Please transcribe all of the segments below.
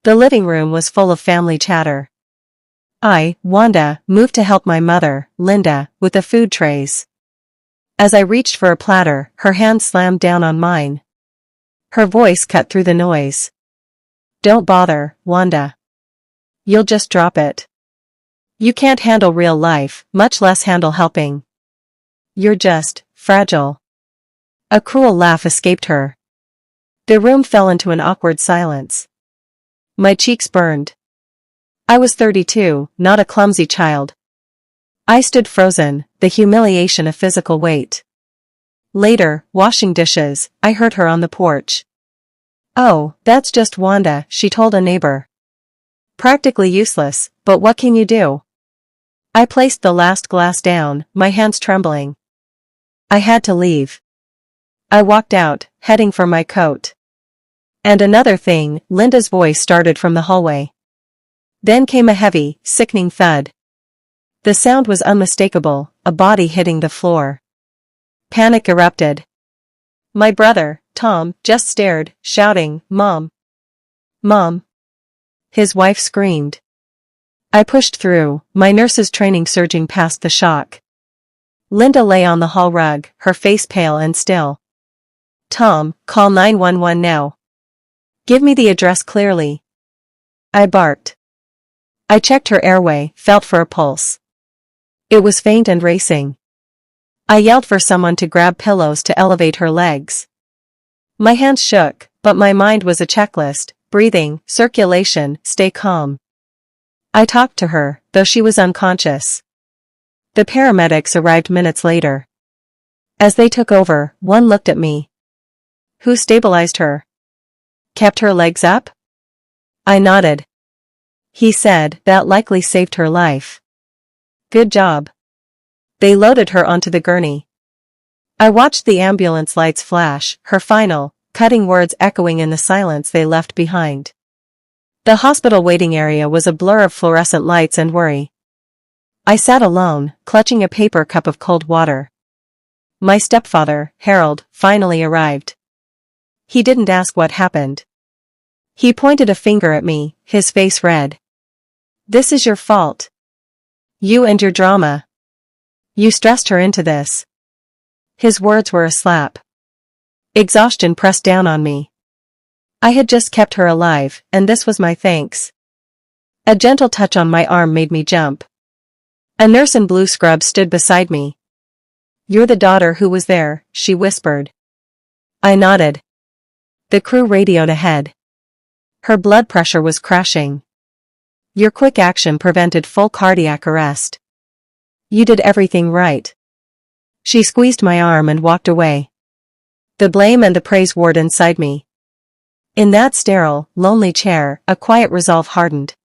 The living room was full of family chatter. I, Wanda, moved to help my mother, Linda, with the food trays. As I reached for a platter, her hand slammed down on mine. Her voice cut through the noise. "Don't bother, Wanda. You'll just drop it. You can't handle real life, much less handle helping. You're just fragile." A cruel laugh escaped her. The room fell into an awkward silence. My cheeks burned. I was 32, not a clumsy child. I stood frozen, the humiliation of physical weight. Later, washing dishes, I heard her on the porch. "Oh, that's just Wanda," she told a neighbor. "Practically useless, but what can you do?" I placed the last glass down, my hands trembling. I had to leave. I walked out, heading for my coat. "And another thing," Linda's voice started from the hallway. Then came a heavy, sickening thud. The sound was unmistakable, a body hitting the floor. Panic erupted. My brother, Tom, just stared, shouting, "Mom! Mom!" His wife screamed. I pushed through, my nurse's training surging past the shock. Linda lay on the hall rug, her face pale and still. "Tom, call 911 now. Give me the address clearly." I barked. I checked her airway, felt for a pulse. It was faint and racing. I yelled for someone to grab pillows to elevate her legs. My hands shook, but my mind was a checklist: breathing, circulation, stay calm. I talked to her, though she was unconscious. The paramedics arrived minutes later. As they took over, one looked at me. "Who stabilized her? Kept her legs up?" I nodded. He said, "That likely saved her life." "Good job." They loaded her onto the gurney. I watched the ambulance lights flash, her final, cutting words echoing in the silence they left behind. The hospital waiting area was a blur of fluorescent lights and worry. I sat alone, clutching a paper cup of cold water. My stepfather, Harold, finally arrived. He didn't ask what happened. He pointed a finger at me, his face red. "This is your fault. You and your drama. You stressed her into this." His words were a slap. Exhaustion pressed down on me. I had just kept her alive, and this was my thanks. A gentle touch on my arm made me jump. A nurse in blue scrubs stood beside me. "You're the daughter who was there," she whispered. I nodded. The crew radioed ahead. Her blood pressure was crashing. "Your quick action prevented full cardiac arrest. You did everything right." She squeezed my arm and walked away. The blame and the praise warred inside me. In that sterile, lonely chair, a quiet resolve hardened.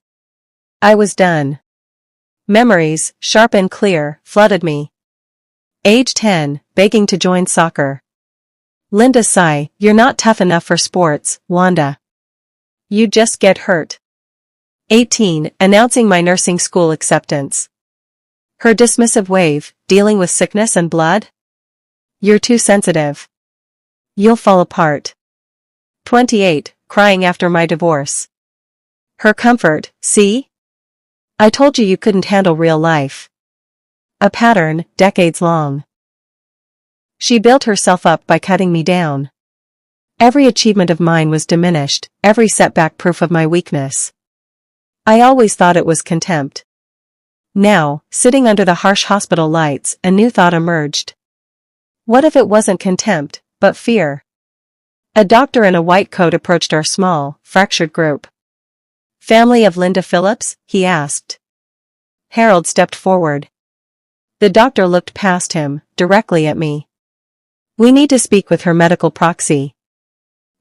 I was done. Memories, sharp and clear, flooded me. Age 10, begging to join soccer. Linda's sigh, "You're not tough enough for sports, Wanda. You just get hurt." 18, announcing my nursing school acceptance. Her dismissive wave, "Dealing with sickness and blood? You're too sensitive. You'll fall apart." 28, crying after my divorce. Her comfort, "See? I told you couldn't handle real life." A pattern, decades long. She built herself up by cutting me down. Every achievement of mine was diminished, every setback proof of my weakness. I always thought it was contempt. Now, sitting under the harsh hospital lights, a new thought emerged. What if it wasn't contempt, but fear? A doctor in a white coat approached our small, fractured group. "Family of Linda Phillips?" he asked. Harold stepped forward. The doctor looked past him, directly at me. "We need to speak with her medical proxy."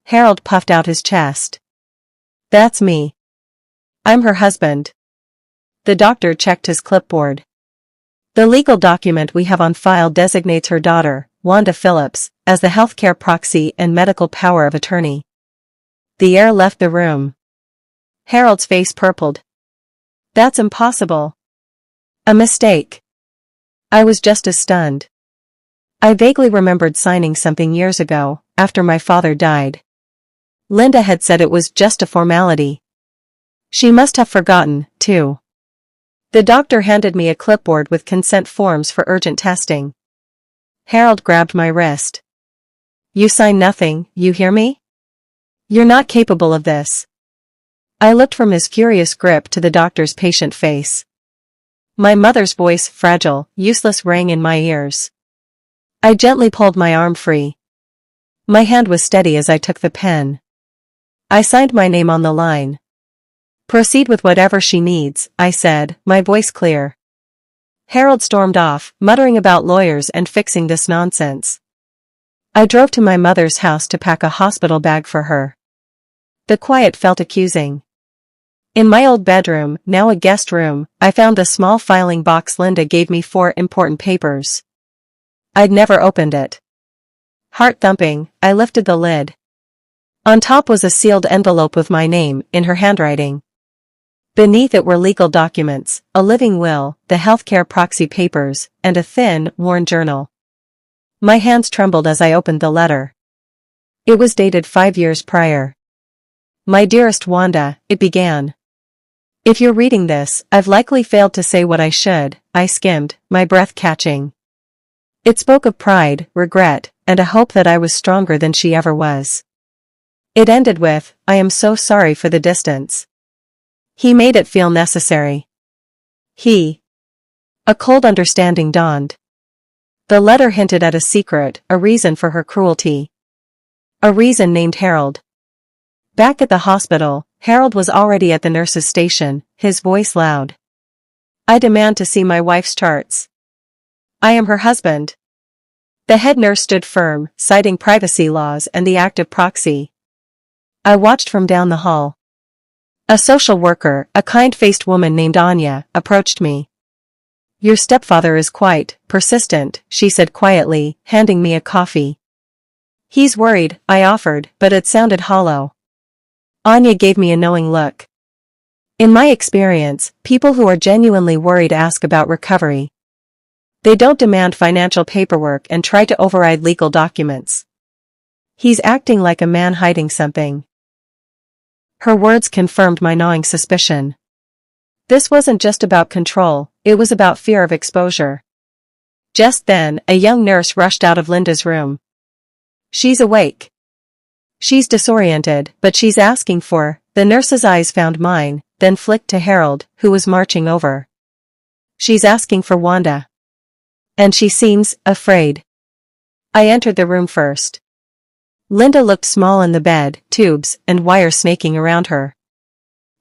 Harold puffed out his chest. "That's me. I'm her husband." The doctor checked his clipboard. "The legal document we have on file designates her daughter, Wanda Phillips, as the healthcare proxy and medical power of attorney." The air left the room. Harold's face purpled. "That's impossible." "A mistake." I was just as stunned. I vaguely remembered signing something years ago, after my father died. Linda had said it was just a formality. She must have forgotten, too. The doctor handed me a clipboard with consent forms for urgent testing. Harold grabbed my wrist. You sign nothing, you hear me? You're not capable of this. I looked from his furious grip to the doctor's patient face. My mother's voice, fragile, useless, rang in my ears. I gently pulled my arm free. My hand was steady as I took the pen. I signed my name on the line. Proceed with whatever she needs, I said, my voice clear. Harold stormed off, muttering about lawyers and fixing this nonsense. I drove to my mother's house to pack a hospital bag for her. The quiet felt accusing. In my old bedroom, now a guest room, I found a small filing box. Linda gave me 4 important papers. I'd never opened it. Heart thumping, I lifted the lid. On top was a sealed envelope with my name, in her handwriting. Beneath it were legal documents, a living will, the healthcare proxy papers, and a thin, worn journal. My hands trembled as I opened the letter. It was dated 5 years prior. My dearest Wanda, it began. If you're reading this, I've likely failed to say what I should, I skimmed, my breath catching. It spoke of pride, regret, and a hope that I was stronger than she ever was. It ended with, I am so sorry for the distance. He made it feel necessary. A cold understanding dawned. The letter hinted at a secret, a reason for her cruelty. A reason named Harold. Back at the hospital, Harold was already at the nurse's station, his voice loud. I demand to see my wife's charts. I am her husband. The head nurse stood firm, citing privacy laws and the act of proxy. I watched from down the hall. A social worker, a kind-faced woman named Anya, approached me. Your stepfather is quite persistent, she said quietly, handing me a coffee. He's worried, I offered, but it sounded hollow. Anya gave me a knowing look. In my experience, people who are genuinely worried ask about recovery. They don't demand financial paperwork and try to override legal documents. He's acting like a man hiding something. Her words confirmed my gnawing suspicion. This wasn't just about control, it was about fear of exposure. Just then, a young nurse rushed out of Linda's room. She's awake. She's disoriented, but she's asking for, the nurse's eyes found mine, then flicked to Harold, who was marching over. She's asking for Wanda. And she seems afraid. I entered the room first. Linda looked small in the bed, tubes and wire snaking around her.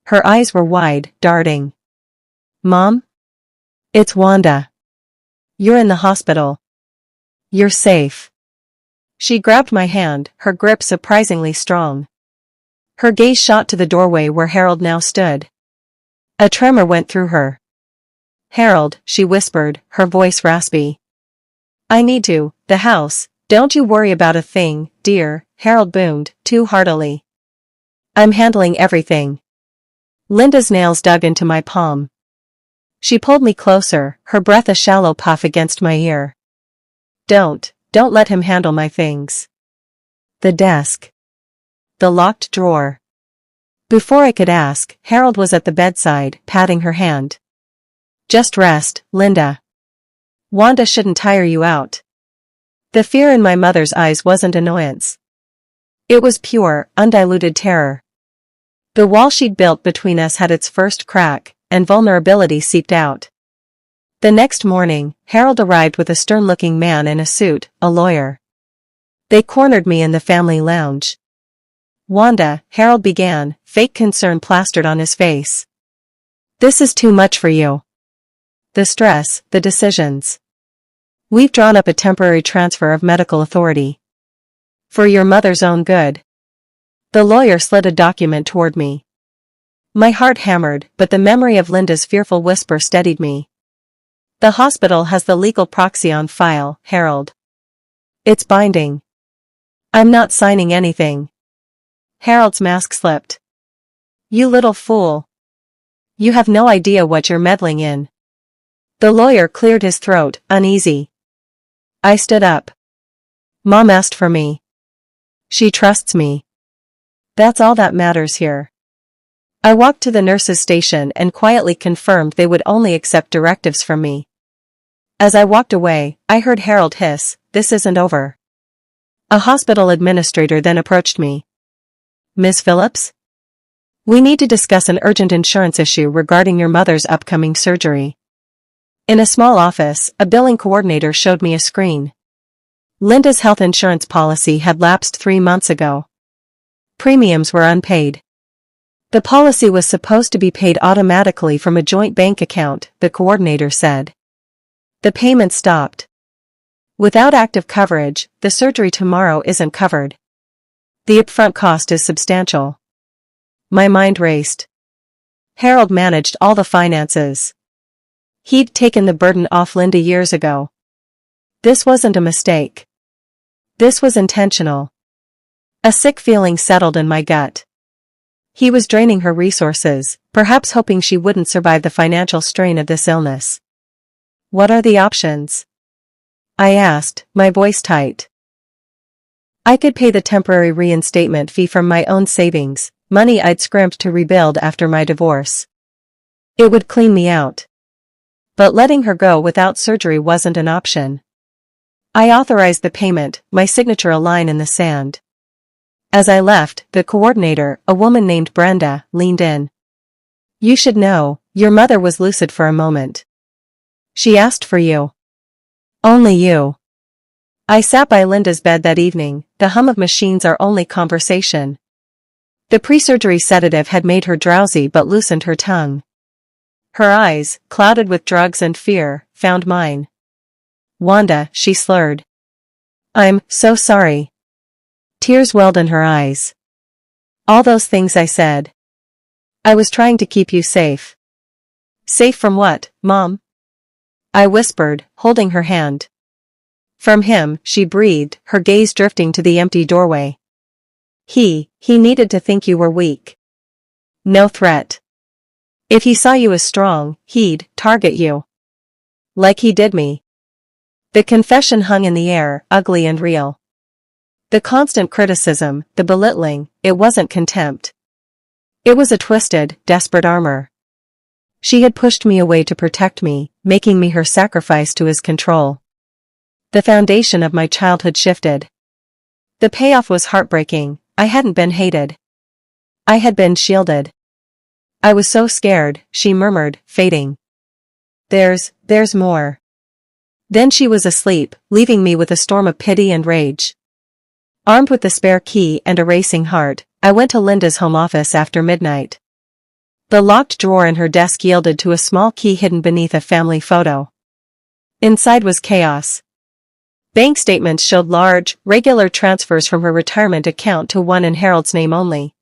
Her eyes were wide, darting. Mom? It's Wanda. You're in the hospital. You're safe. She grabbed my hand, her grip surprisingly strong. Her gaze shot to the doorway where Harold now stood. A tremor went through her. Harold, she whispered, her voice raspy. I need to, the house, don't you worry about a thing, dear, Harold boomed, too heartily. I'm handling everything. Linda's nails dug into my palm. She pulled me closer, her breath a shallow puff against my ear. Don't let him handle my things. The desk. The locked drawer. Before I could ask, Harold was at the bedside, patting her hand. Just rest, Linda. Wanda shouldn't tire you out. The fear in my mother's eyes wasn't annoyance. It was pure, undiluted terror. The wall she'd built between us had its first crack, and vulnerability seeped out. The next morning, Harold arrived with a stern-looking man in a suit, a lawyer. They cornered me in the family lounge. Wanda, Harold began, fake concern plastered on his face. This is too much for you. The stress, the decisions. We've drawn up a temporary transfer of medical authority. For your mother's own good. The lawyer slid a document toward me. My heart hammered, but the memory of Linda's fearful whisper steadied me. The hospital has the legal proxy on file, Harold. It's binding. I'm not signing anything. Harold's mask slipped. You little fool. You have no idea what you're meddling in. The lawyer cleared his throat, uneasy. I stood up. Mom asked for me. She trusts me. That's all that matters here. I walked to the nurse's station and quietly confirmed they would only accept directives from me. As I walked away, I heard Harold hiss, "This isn't over." A hospital administrator then approached me. "Ms. Phillips? We need to discuss an urgent insurance issue regarding your mother's upcoming surgery." In a small office, a billing coordinator showed me a screen. Linda's health insurance policy had lapsed 3 months ago. Premiums were unpaid. The policy was supposed to be paid automatically from a joint bank account, the coordinator said. The payment stopped. Without active coverage, the surgery tomorrow isn't covered. The upfront cost is substantial. My mind raced. Harold managed all the finances. He'd taken the burden off Linda years ago. This wasn't a mistake. This was intentional. A sick feeling settled in my gut. He was draining her resources, perhaps hoping she wouldn't survive the financial strain of this illness. "What are the options?" I asked, my voice tight. I could pay the temporary reinstatement fee from my own savings, money I'd scrimped to rebuild after my divorce. It would clean me out. But letting her go without surgery wasn't an option. I authorized the payment, my signature a line in the sand. As I left, the coordinator, a woman named Brenda, leaned in. "You should know, your mother was lucid for a moment. She asked for you. Only you." I sat by Linda's bed that evening, the hum of machines our only conversation. The pre-surgery sedative had made her drowsy but loosened her tongue. Her eyes, clouded with drugs and fear, found mine. "Wanda," she slurred. "I'm so sorry." Tears welled in her eyes. "All those things I said. I was trying to keep you safe." "Safe from what, Mom?" I whispered, holding her hand. "From him," she breathed, her gaze drifting to the empty doorway. He needed to think you were weak. No threat. If he saw you as strong, he'd target you. Like he did me." The confession hung in the air, ugly and real. The constant criticism, the belittling, it wasn't contempt. It was a twisted, desperate armor. She had pushed me away to protect me, making me her sacrifice to his control. The foundation of my childhood shifted. The payoff was heartbreaking. I hadn't been hated. I had been shielded. "I was so scared," she murmured, fading. There's more." Then she was asleep, leaving me with a storm of pity and rage. Armed with the spare key and a racing heart, I went to Linda's home office after midnight. The locked drawer in her desk yielded to a small key hidden beneath a family photo. Inside was chaos. Bank statements showed large, regular transfers from her retirement account to one in Harold's name only.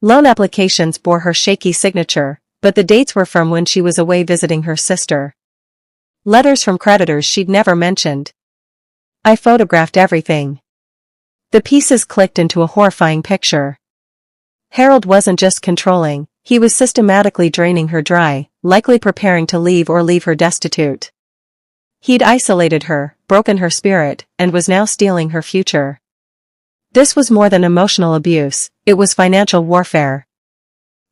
Loan applications bore her shaky signature, but the dates were from when she was away visiting her sister. Letters from creditors she'd never mentioned. I photographed everything. The pieces clicked into a horrifying picture. Harold wasn't just controlling, he was systematically draining her dry, likely preparing to leave or leave her destitute. He'd isolated her, broken her spirit, and was now stealing her future. This was more than emotional abuse, it was financial warfare.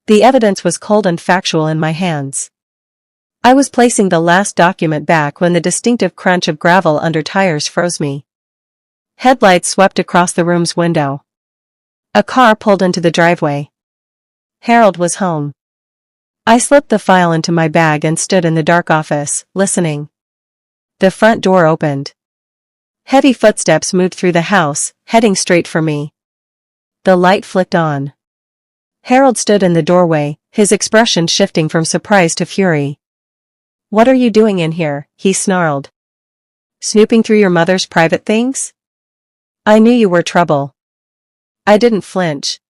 The evidence was cold and factual in my hands. I was placing the last document back when the distinctive crunch of gravel under tires froze me. Headlights swept across the room's window. A car pulled into the driveway. Harold was home. I slipped the file into my bag and stood in the dark office, listening. The front door opened. Heavy footsteps moved through the house, heading straight for me. The light flicked on. Harold stood in the doorway, his expression shifting from surprise to fury. "What are you doing in here?" he snarled. "Snooping through your mother's private things?" "I knew you were trouble." I didn't flinch.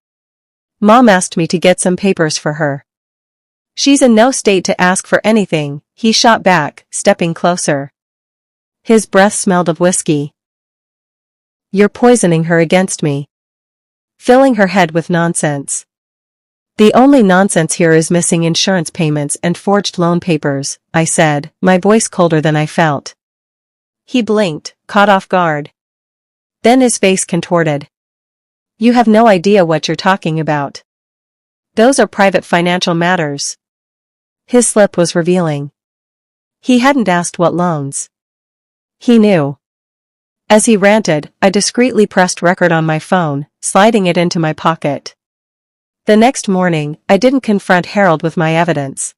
"Mom asked me to get some papers for her." "She's in no state to ask for anything," he shot back, stepping closer. His breath smelled of whiskey. "You're poisoning her against me. Filling her head with nonsense. The only nonsense here is missing insurance payments and forged loan papers," I said, my voice colder than I felt. He blinked, caught off guard. Then his face contorted. "You have no idea what you're talking about." Those are private financial matters. His slip was revealing. He hadn't asked what loans. He knew. As he ranted, I discreetly pressed record on my phone, sliding it into my pocket. The next morning, I didn't confront Harold with my evidence.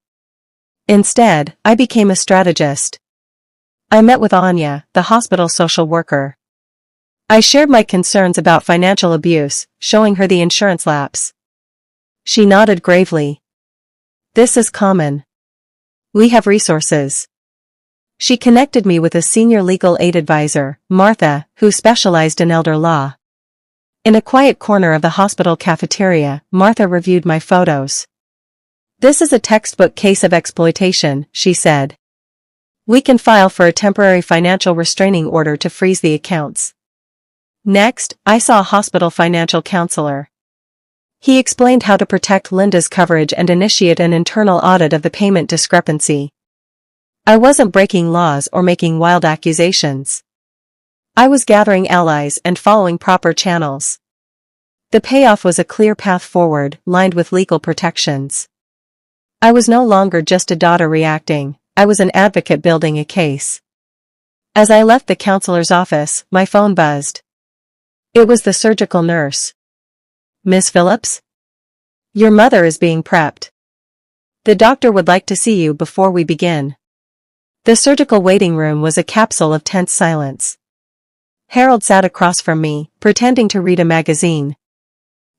Instead, I became a strategist. I met with Anya, the hospital social worker. I shared my concerns about financial abuse, showing her the insurance lapse. She nodded gravely. This is common. We have resources. She connected me with a senior legal aid advisor, Martha, who specialized in elder law. In a quiet corner of the hospital cafeteria, Martha reviewed my photos. This is a textbook case of exploitation, she said. We can file for a temporary financial restraining order to freeze the accounts. Next, I saw a hospital financial counselor. He explained how to protect Linda's coverage and initiate an internal audit of the payment discrepancy. I wasn't breaking laws or making wild accusations. I was gathering allies and following proper channels. The payoff was a clear path forward, lined with legal protections. I was no longer just a daughter reacting, I was an advocate building a case. As I left the counselor's office, my phone buzzed. It was the surgical nurse. Miss Phillips? Your mother is being prepped. The doctor would like to see you before we begin. The surgical waiting room was a capsule of tense silence. Harold sat across from me, pretending to read a magazine.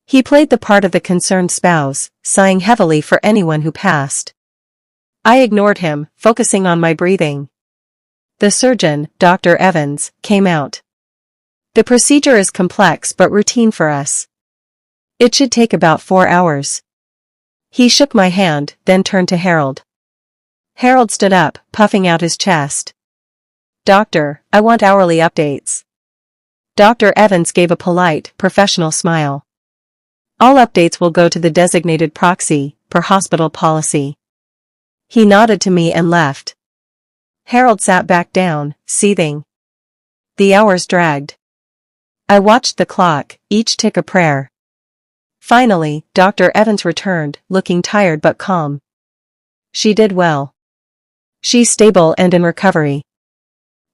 He played the part of the concerned spouse, sighing heavily for anyone who passed. I ignored him, focusing on my breathing. The surgeon, Dr. Evans, came out. The procedure is complex but routine for us. It should take about 4 hours. He shook my hand, then turned to Harold. Harold stood up, puffing out his chest. Doctor, I want hourly updates. Dr. Evans gave a polite, professional smile. All updates will go to the designated proxy, per hospital policy. He nodded to me and left. Harold sat back down, seething. The hours dragged. I watched the clock, each tick a prayer. Finally, Dr. Evans returned, looking tired but calm. She did well. She's stable and in recovery.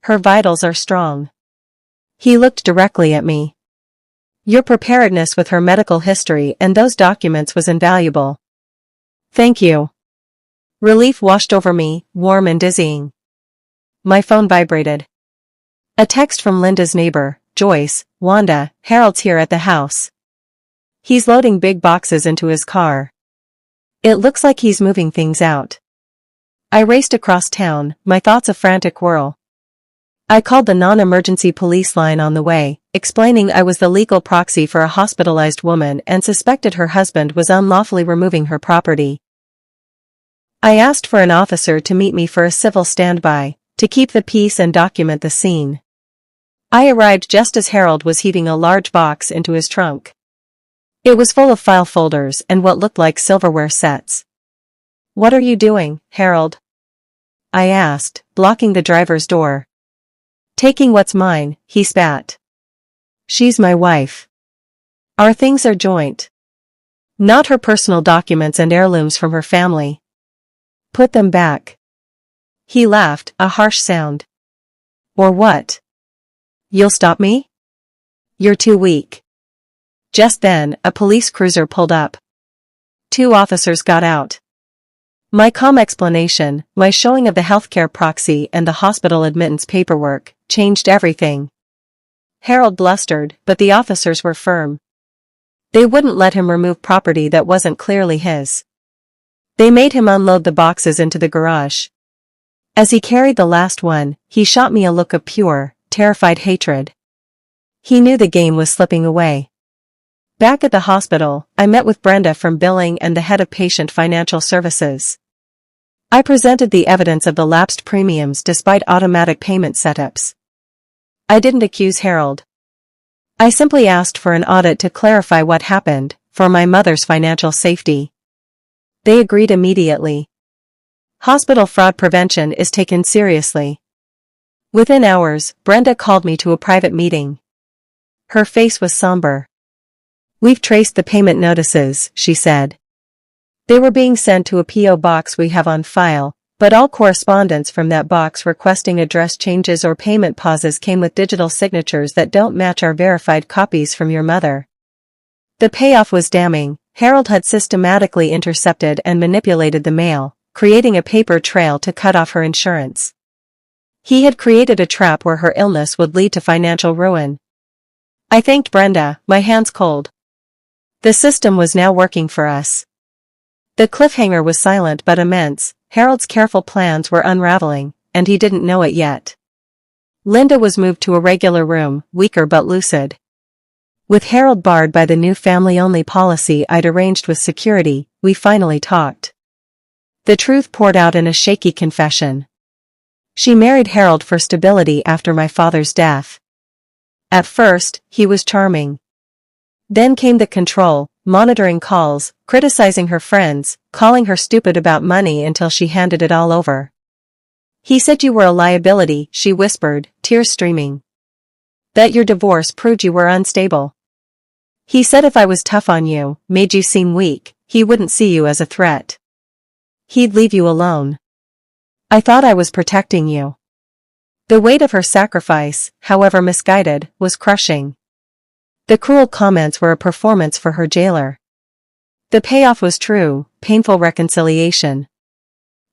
Her vitals are strong. He looked directly at me. Your preparedness with her medical history and those documents was invaluable. Thank you. Relief washed over me, warm and dizzying. My phone vibrated. A text from Linda's neighbor, Joyce. Wanda, Harold's here at the house. He's loading big boxes into his car. It looks like he's moving things out. I raced across town, my thoughts a frantic whirl. I called the non-emergency police line on the way, explaining I was the legal proxy for a hospitalized woman and suspected her husband was unlawfully removing her property. I asked for an officer to meet me for a civil standby, to keep the peace and document the scene. I arrived just as Harold was heaving a large box into his trunk. It was full of file folders and what looked like silverware sets. What are you doing, Harold? I asked, blocking the driver's door. Taking what's mine, he spat. She's my wife. Our things are joint. Not her personal documents and heirlooms from her family. Put them back. He laughed, a harsh sound. Or what? You'll stop me? You're too weak. Just then, a police cruiser pulled up. 2 officers got out. My calm explanation, my showing of the healthcare proxy and the hospital admittance paperwork, changed everything. Harold blustered, but the officers were firm. They wouldn't let him remove property that wasn't clearly his. They made him unload the boxes into the garage. As he carried the last one, he shot me a look of pure, terrified hatred. He knew the game was slipping away. Back at the hospital, I met with Brenda from billing and the head of patient financial services. I presented the evidence of the lapsed premiums despite automatic payment setups. I didn't accuse Harold. I simply asked for an audit to clarify what happened, for my mother's financial safety. They agreed immediately. Hospital fraud prevention is taken seriously. Within hours, Brenda called me to a private meeting. Her face was somber. We've traced the payment notices, she said. They were being sent to a P.O. box we have on file, but all correspondence from that box requesting address changes or payment pauses came with digital signatures that don't match our verified copies from your mother. The payoff was damning. Harold had systematically intercepted and manipulated the mail, creating a paper trail to cut off her insurance. He had created a trap where her illness would lead to financial ruin. I thanked Brenda, my hands cold. The system was now working for us. The cliffhanger was silent but immense. Harold's careful plans were unraveling, and he didn't know it yet. Linda was moved to a regular room, weaker but lucid. With Harold barred by the new family-only policy I'd arranged with security, we finally talked. The truth poured out in a shaky confession. She married Harold for stability after my father's death. At first, he was charming. Then came the control, monitoring calls, criticizing her friends, calling her stupid about money until she handed it all over. He said you were a liability, she whispered, tears streaming. That your divorce proved you were unstable. He said if I was tough on you, made you seem weak, he wouldn't see you as a threat. He'd leave you alone. I thought I was protecting you. The weight of her sacrifice, however misguided, was crushing. The cruel comments were a performance for her jailer. The payoff was true, painful reconciliation.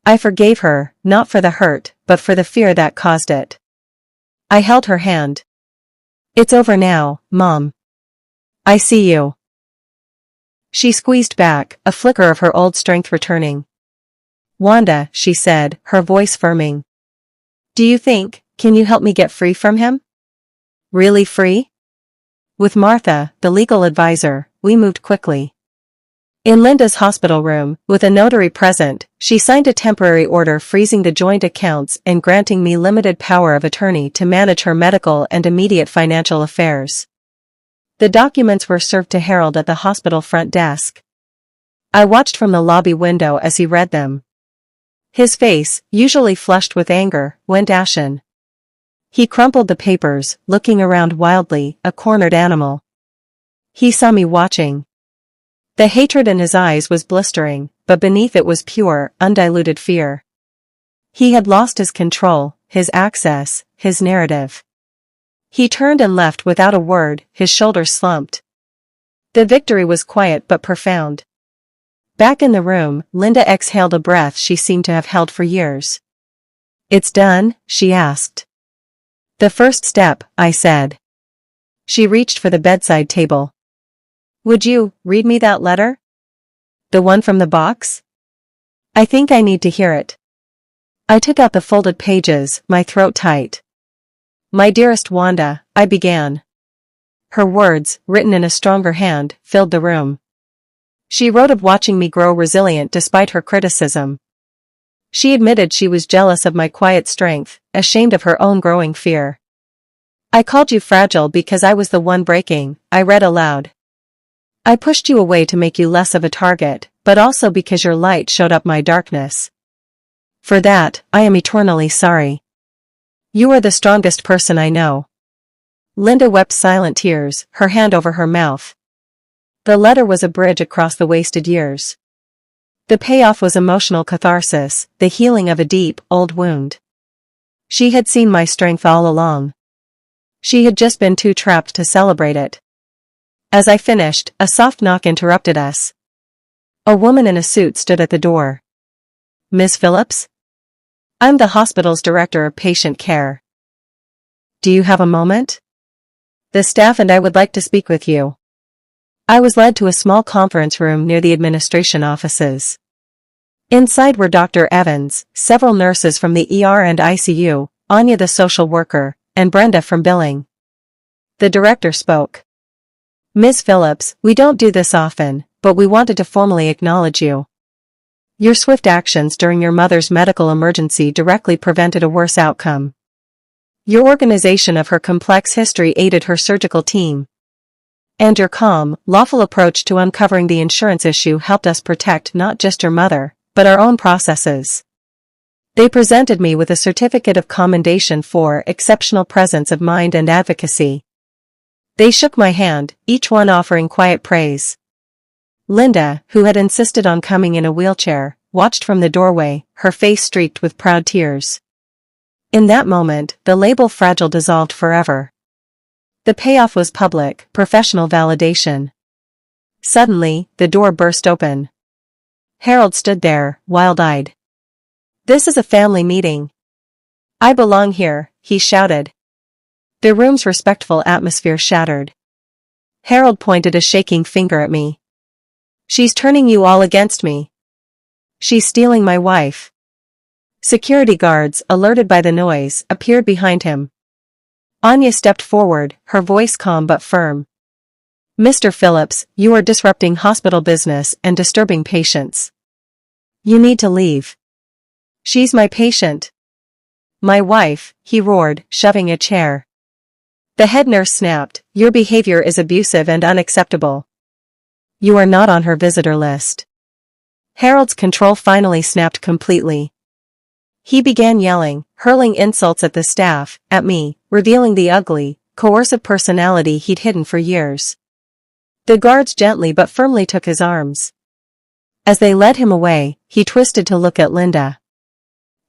I forgave her, not for the hurt, but for the fear that caused it. I held her hand. It's over now, Mom. I see you. She squeezed back, a flicker of her old strength returning. Wanda, she said, her voice firming. Do you think, can you help me get free from him? Really free? With Martha, the legal advisor, we moved quickly. In Linda's hospital room, with a notary present, she signed a temporary order freezing the joint accounts and granting me limited power of attorney to manage her medical and immediate financial affairs. The documents were served to Harold at the hospital front desk. I watched from the lobby window as he read them. His face, usually flushed with anger, went ashen. He crumpled the papers, looking around wildly, a cornered animal. He saw me watching. The hatred in his eyes was blistering, but beneath it was pure, undiluted fear. He had lost his control, his access, his narrative. He turned and left without a word, his shoulders slumped. The victory was quiet but profound. Back in the room, Linda exhaled a breath she seemed to have held for years. It's done? She asked. The first step, I said. She reached for the bedside table. Would you read me that letter? The one from the box? I think I need to hear it. I took out the folded pages, my throat tight. My dearest Wanda, I began. Her words, written in a stronger hand, filled the room. She wrote of watching me grow resilient despite her criticism. She admitted she was jealous of my quiet strength, ashamed of her own growing fear. I called you fragile because I was the one breaking, I read aloud. I pushed you away to make you less of a target, but also because your light showed up my darkness. For that, I am eternally sorry. You are the strongest person I know. Linda wept silent tears, her hand over her mouth. The letter was a bridge across the wasted years. The payoff was emotional catharsis, the healing of a deep, old wound. She had seen my strength all along. She had just been too trapped to celebrate it. As I finished, a soft knock interrupted us. A woman in a suit stood at the door. Miss Phillips? I'm the hospital's director of patient care. Do you have a moment? The staff and I would like to speak with you. I was led to a small conference room near the administration offices. Inside were Dr. Evans, several nurses from the ER and ICU, Anya the social worker, and Brenda from billing. The director spoke. Ms. Phillips, we don't do this often, but we wanted to formally acknowledge you. Your swift actions during your mother's medical emergency directly prevented a worse outcome. Your organization of her complex history aided her surgical team. And your calm, lawful approach to uncovering the insurance issue helped us protect not just your mother, but our own processes. They presented me with a certificate of commendation for exceptional presence of mind and advocacy. They shook my hand, each one offering quiet praise. Linda, who had insisted on coming in a wheelchair, watched from the doorway, her face streaked with proud tears. In that moment, the label fragile dissolved forever. The payoff was public, professional validation. Suddenly, the door burst open. Harold stood there, wild-eyed. "This is a family meeting. I belong here," he shouted. The room's respectful atmosphere shattered. Harold pointed a shaking finger at me. "She's turning you all against me. She's stealing my wife." Security guards, alerted by the noise, appeared behind him. Anya stepped forward, her voice calm but firm. "Mr. Phillips, you are disrupting hospital business and disturbing patients. You need to leave." "She's my patient." "My wife," he roared, shoving a chair. The head nurse snapped, "Your behavior is abusive and unacceptable. You are not on her visitor list." Harold's control finally snapped completely. He began yelling, hurling insults at the staff, at me, revealing the ugly, coercive personality he'd hidden for years. The guards gently but firmly took his arms. As they led him away, he twisted to look at Linda.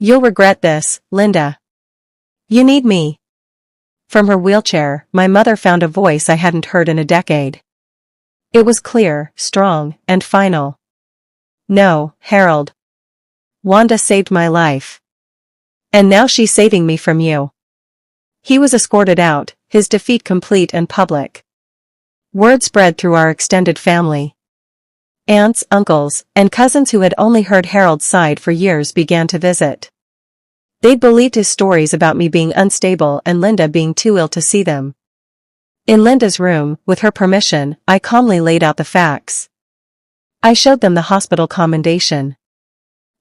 "You'll regret this, Linda. You need me." From her wheelchair, my mother found a voice I hadn't heard in a decade. It was clear, strong, and final. "No, Harold. Wanda saved my life. And now she's saving me from you." He was escorted out, his defeat complete and public. Word spread through our extended family. Aunts, uncles, and cousins who had only heard Harold's side for years began to visit. They'd believed his stories about me being unstable and Linda being too ill to see them. In Linda's room, with her permission, I calmly laid out the facts. I showed them the hospital commendation.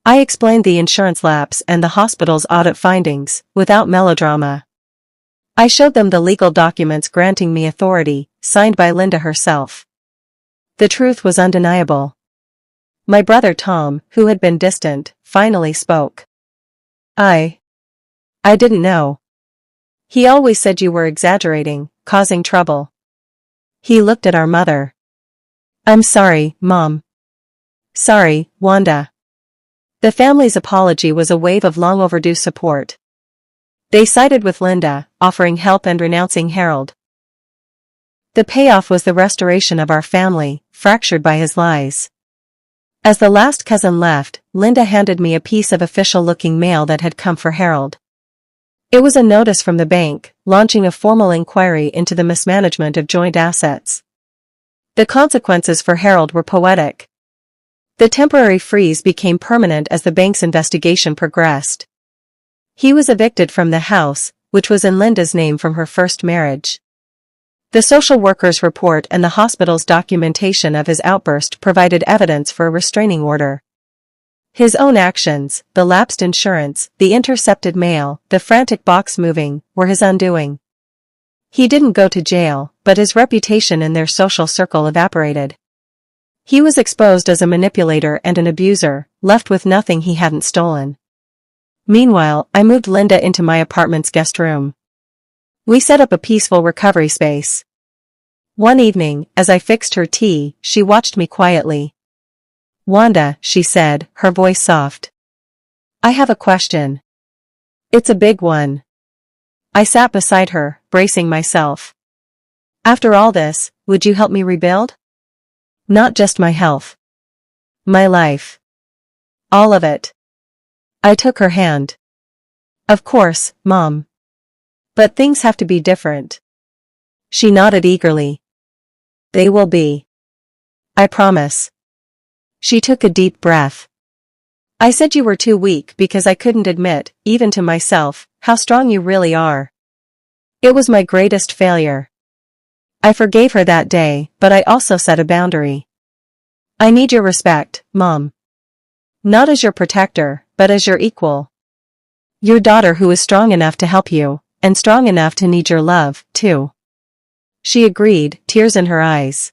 I explained the insurance lapse and the hospital's audit findings, without melodrama. I showed them the legal documents granting me authority, signed by Linda herself. The truth was undeniable. My brother Tom, who had been distant, finally spoke. I didn't know. He always said you were exaggerating, causing trouble." He looked at our mother. "I'm sorry, Mom." "Sorry, Wanda." The family's apology was a wave of long overdue support. They sided with Linda, offering help and renouncing Harold. The payoff was the restoration of our family, fractured by his lies. As the last cousin left, Linda handed me a piece of official-looking mail that had come for Harold. It was a notice from the bank, launching a formal inquiry into the mismanagement of joint assets. The consequences for Harold were poetic. The temporary freeze became permanent as the bank's investigation progressed. He was evicted from the house, which was in Linda's name from her first marriage. The social worker's report and the hospital's documentation of his outburst provided evidence for a restraining order. His own actions, the lapsed insurance, the intercepted mail, the frantic box moving, were his undoing. He didn't go to jail, but his reputation in their social circle evaporated. He was exposed as a manipulator and an abuser, left with nothing he hadn't stolen. Meanwhile, I moved Linda into my apartment's guest room. We set up a peaceful recovery space. One evening, as I fixed her tea, she watched me quietly. "Wanda," she said, her voice soft. "I have a question. It's a big one." I sat beside her, bracing myself. "After all this, would you help me rebuild? Not just my health. My life. All of it." I took her hand. "Of course, Mom. But things have to be different." She nodded eagerly. "They will be. I promise." She took a deep breath. "I said you were too weak because I couldn't admit, even to myself, how strong you really are. It was my greatest failure. I forgave her that day, but I also set a boundary. I need your respect, Mom. Not as your protector, but as your equal. Your daughter who is strong enough to help you, and strong enough to need your love, too." She agreed, tears in her eyes.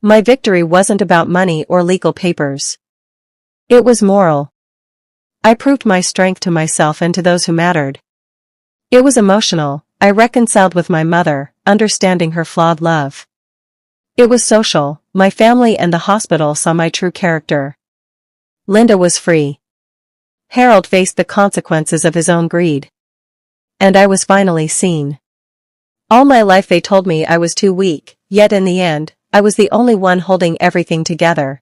My victory wasn't about money or legal papers. It was moral. I proved my strength to myself and to those who mattered. It was emotional. I reconciled with my mother, understanding her flawed love. It was social. my family and the hospital saw my true character. Linda was free. Harold faced the consequences of his own greed. And I was finally seen. All my life they told me I was too weak, yet in the end, I was the only one holding everything together.